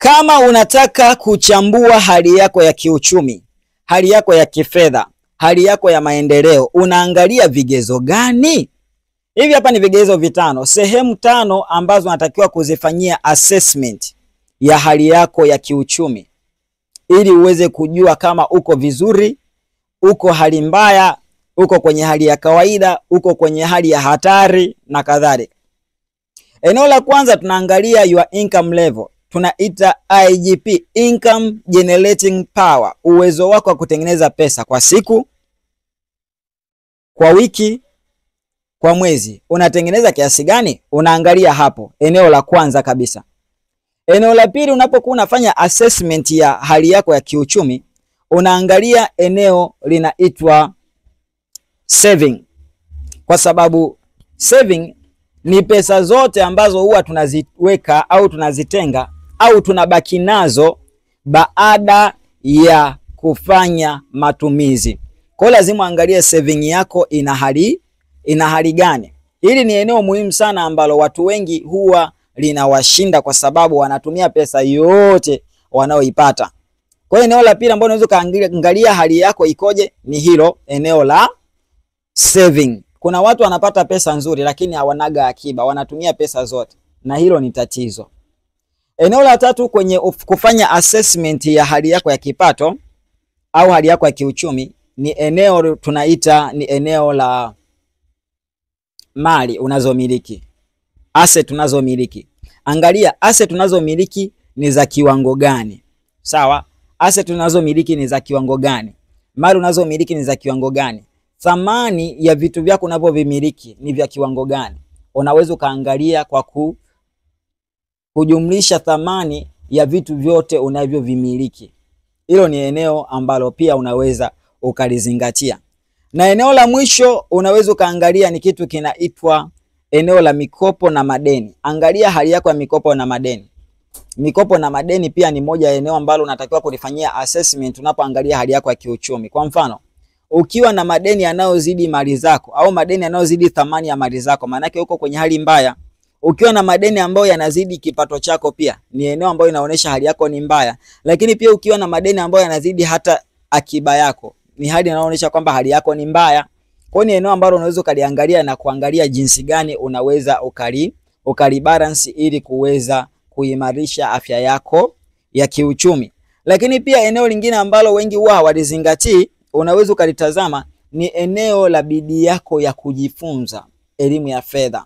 Kama unataka kuchambua hali yako ya kiuchumi, hali yako ya kifedha, hali yako ya maendeleo, unaangalia vigezo gani? Hivi hapa ni vigezo vitano, sehemu tano ambazo unatakiwa kuzifanyia assessment ya hali yako ya kiuchumi ili uweze kujua kama uko vizuri, uko hali mbaya, uko kwenye hali ya kawaida, uko kwenye hali ya hatari na kadhalika. Eneo la kwanza tunaangalia your income level. Tunaita IGP, income generating power, uwezo wako wa kutengeneza pesa kwa siku, kwa wiki, kwa mwezi. Unatengeneza kiasi gani? Unaangalia hapo, eneo la kwanza kabisa. Eneo la pili, unapokuwa unafanya assessment ya hali yako ya kiuchumi, unaangalia eneo linaitwa saving. Kwa sababu saving ni pesa zote ambazo huwa tunaziweka au tunazitenga au tunabaki nazo baada ya kufanya matumizi. Kwa lazima angalia saving yako ina hali gani. Hili ni eneo muhimu sana ambalo watu wengi huwa linawashinda kwa sababu wanatumia pesa yote wanaoipata. Kwa hiyo eneo la pili ambalo unaweza kaangalia hali yako ikoje ni hilo eneo la saving. Kuna watu wanapata pesa nzuri lakini hawanaga akiba, wanatumia pesa zote, na hilo ni tatizo. Eneo la tatu kwenye kufanya assessment ya hali yako ya kipato au hali yako ya kiuchumi ni eneo tunaita ni eneo la mali unazomiliki, asset unazomiliki. Angalia asset unazomiliki ni za kiwango gani. Sawa? Asset unazomiliki ni za kiwango gani? Mali unazomiliki ni za kiwango gani? Thamani ya vitu vyako unavyovimiliki ni vya kiwango gani? Unaweza kaangalia kwa kujumlisha thamani ya vitu vyote unavyovimiliki. Hilo ni eneo ambalo pia unaweza ukalizingatia. Na eneo la mwisho unaweza kaangalia ni kitu kinaitwa eneo la mikopo na madeni. Angalia hali yako ya mikopo na madeni. Mikopo na madeni pia ni moja ya eneo ambalo unatakiwa kulifanyia assessment unapoangalia hali yako ya kiuchumi. Kwa mfano, ukiwa na madeni yanayozidi mali zako au madeni yanayozidi thamani ya mali zako, maana yake uko kwenye hali mbaya. Ukiwa na madeni ambayo yanazidi kipato chako, pia ni eneo ambalo inaonyesha hali yako ni mbaya. Lakini pia ukiwa na madeni ambayo yanazidi hata akiba yako, ni hali inaonyesha kwamba hali yako ni mbaya. Kwa hiyo ni eneo ambalo unaweza ukaliangalia na kuangalia jinsi gani unaweza ukali balance ili kuweza kuimarisha afya yako ya kiuchumi. Lakini pia eneo lingine ambalo wengi huwa hawalizingatii, unaweza ukalitazama ni eneo la bidii yako ya kujifunza elimu ya fedha.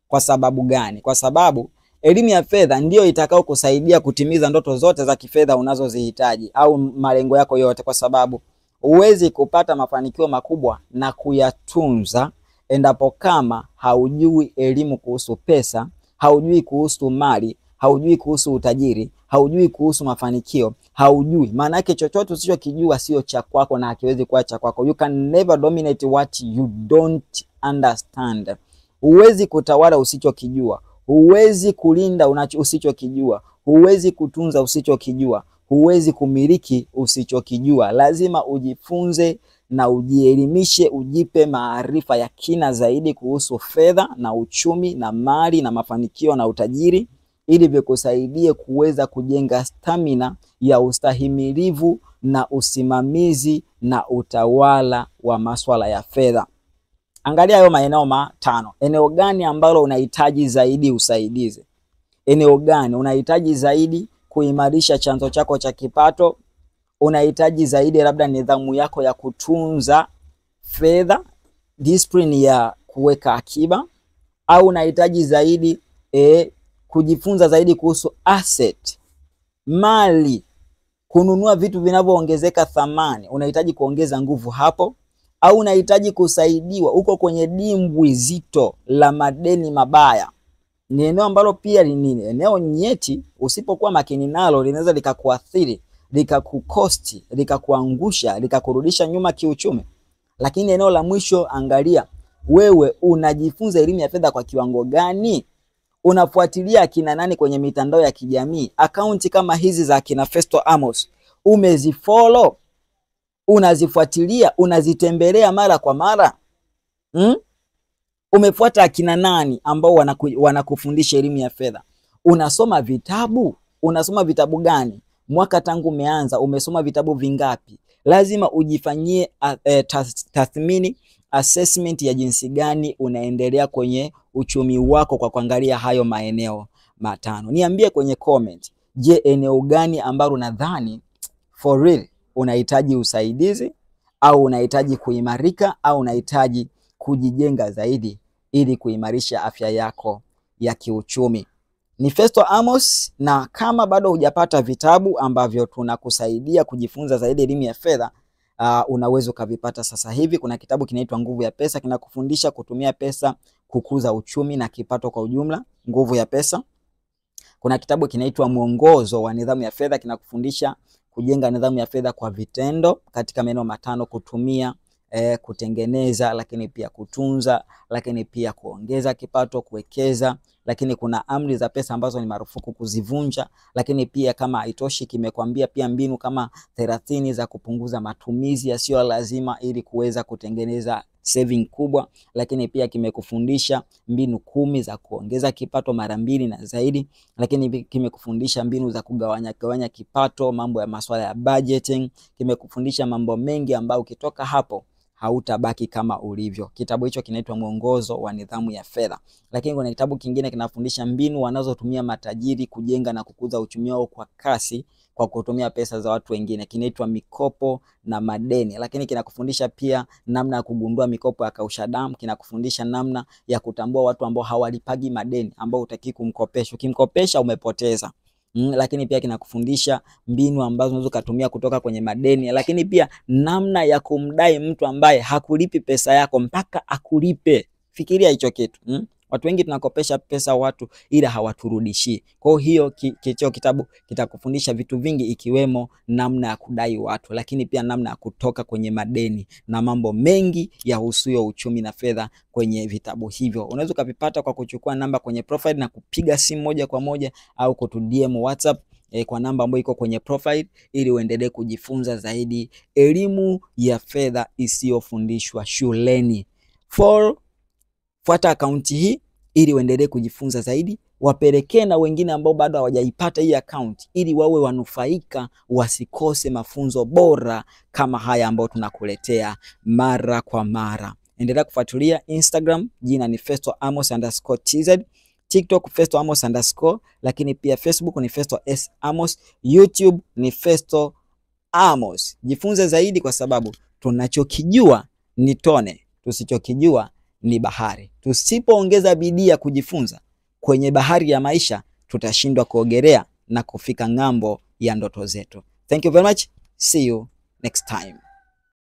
Kwa sababu gani? Kwa sababu elimu ya fedha ndio itakao kusaidia kutimiza ndoto zote za kifedha unazozihitaji au malengo yako yote, kwa sababu huwezi kupata mafanikio makubwa na kuyatunza endapo kama haujui elimu kuhusu pesa, haujui kuhusu mali, haujui kuhusu utajiri, haujui kuhusu mafanikio, haujui. Maana yake chochote usichokijua sio cha kwako na hakiwezi kuwa cha kwako. You can never dominate what you don't understand. Huwezi kutawala usichokijua, huwezi kulinda usichokijua, huwezi kutunza usichokijua, huwezi kumiliki usichokijua. Lazima ujifunze na ujielimishe, ujipe maarifa ya kina zaidi kuhusu fedha na uchumi na mali na mafanikio na utajiri, ili vikusaidie kuweza kujenga stamina ya ustahimilivu na usimamizi na utawala wa masuala ya fedha. Angalia hayo maeneo matano. Eneo gani ambalo unahitaji zaidi usaidizi? Eneo gani unahitaji zaidi kuimarisha chanzo chako cha kipato? Unahitaji zaidi labda nidhamu yako ya kutunza fedha, discipline ya kuweka akiba, au unahitaji zaidi kujifunza zaidi kuhusu asset, mali, kununua vitu vinavyoongezeka thamani? Unahitaji kuongeza nguvu hapo, au unahitaji kusaidiwa uko kwenye dimbwi zito la madeni mabaya? Ni eneo ambalo pia ni eneo nyeti, usipokuwa makini nalo linaweza likakuathiri, likakukosti, likakuangusha, likakurudisha nyuma kiuchumi. Lakini eneo la mwisho, angalia wewe unajifunza elimu ya fedha kwa kiwango gani? Unafuatilia akina nani kwenye mitandao ya kijamii? Akaunti kama hizi za akina Festo Amos umezifollow? Unazifuatilia? Unazitembelea mara kwa mara? Umefuata akina nani ambao wanakufundisha elimu ya fedha? Unasoma vitabu? unasoma vitabu gani? Mwaka tangu umeanza umesoma vitabu vingapi? Lazima ujifanyie tathmini, assessment ya jinsi gani unaendelea kwenye uchumi wako kwa kuangalia hayo maeneo matano. Niambie kwenye comment, je, eneo gani ambalo nadhani for real unahitaji usaidizi au unahitaji kuimarika au unahitaji kujijenga zaidi ili kuimarisha afya yako ya kiuchumi. Ni Festo Amos, na kama bado hujapata vitabu ambavyo tunakusaidia kujifunza zaidi elimu ya fedha, unaweza ukavipata sasa hivi. Kuna kitabu kinaitwa Nguvu ya Pesa, kinakufundisha kutumia pesa kukuza uchumi na kipato kwa ujumla, Nguvu ya Pesa. Kuna kitabu kinaitwa Mwongozo wa Nidhamu ya Fedha, kinakufundisha kujenga nidhamu ya fedha kwa vitendo katika maeneo matano: kutumia, kutengeneza, lakini pia kutunza, lakini pia kuongeza kipato, kuwekeza. Lakini kuna amri za pesa ambazo ni marufuku kuzivunja. Lakini pia kama haitoshi, kimekwambia pia mbinu kama 30 za kupunguza matumizi yasiyo lazima ili kuweza kutengeneza saving kubwa. Lakini pia kimekufundisha mbinu 10 za kuongeza kipato mara 2 na zaidi. Lakini kimekufundisha mbinu za kugawanya kipato, mambo ya masuala ya budgeting. Kimekufundisha mambo mengi ambayo ukitoka hapo hautabaki kama ulivyo. Kitabu hicho kinaitwa Mwongozo wa Nidhamu ya Fedha. Lakini kuna kitabu kingine kinafundisha mbinu wanazotumia matajiri kujenga na kukuza uchumi wao kwa kasi kwa kutumia pesa za watu wengine, kinaitwa Mikopo na Madeni. Lakini kinakufundisha pia namna ya kugundua mikopo ya kausha damu, kinakufundisha namna ya kutambua watu ambao hawalipagi madeni, ambao hutaki kumkopesha. Ukimkopesha umepoteza. Lakini pia kinakufundisha mbinu ambazo unaweza kutumia kutoka kwenye madeni. Lakini pia namna ya kumdai mtu ambaye hakulipi pesa yako mpaka akulipe. Fikiria hicho kitu. Watu wengi tunakopesha pesa watu ila hawaturudishi. Kwa hiyo kitabu kitakufundisha vitu vingi, ikiwemo namna ya kudai watu, lakini pia namna ya kutoka kwenye madeni na mambo mengi ya husuyo uchumi na fedha kwenye vitabu hivyo. Unaweza kuvipata kwa kuchukua namba kwenye profile na kupiga simu moja kwa moja au kutu-DM WhatsApp kwa namba ambayo iko kwenye profile ili uendelee kujifunza zaidi elimu ya fedha isiyofundishwa shuleni. Fuata akaunti hii ili uendelee kujifunza zaidi. Wapelekee na wengine ambao bado hawajaipata hii akaunti ili wawe wanufaika, wasikose mafunzo bora kama haya ambayo tunakuletea mara kwa mara. Endelea kufuatilia Instagram, jina ni Festo Amos_TZ, TikTok Festo Amos_, lakini pia Facebook ni Festo S Amos, YouTube ni Festo Amos. Jifunze zaidi kwa sababu tunachokijua ni tone, tusichokijua ni bahari. Tusipoongeza bidii ya kujifunza kwenye bahari ya maisha, tutashindwa kuogelea na kufika ng'ambo ya ndoto zetu. Thank you very much. See you next time.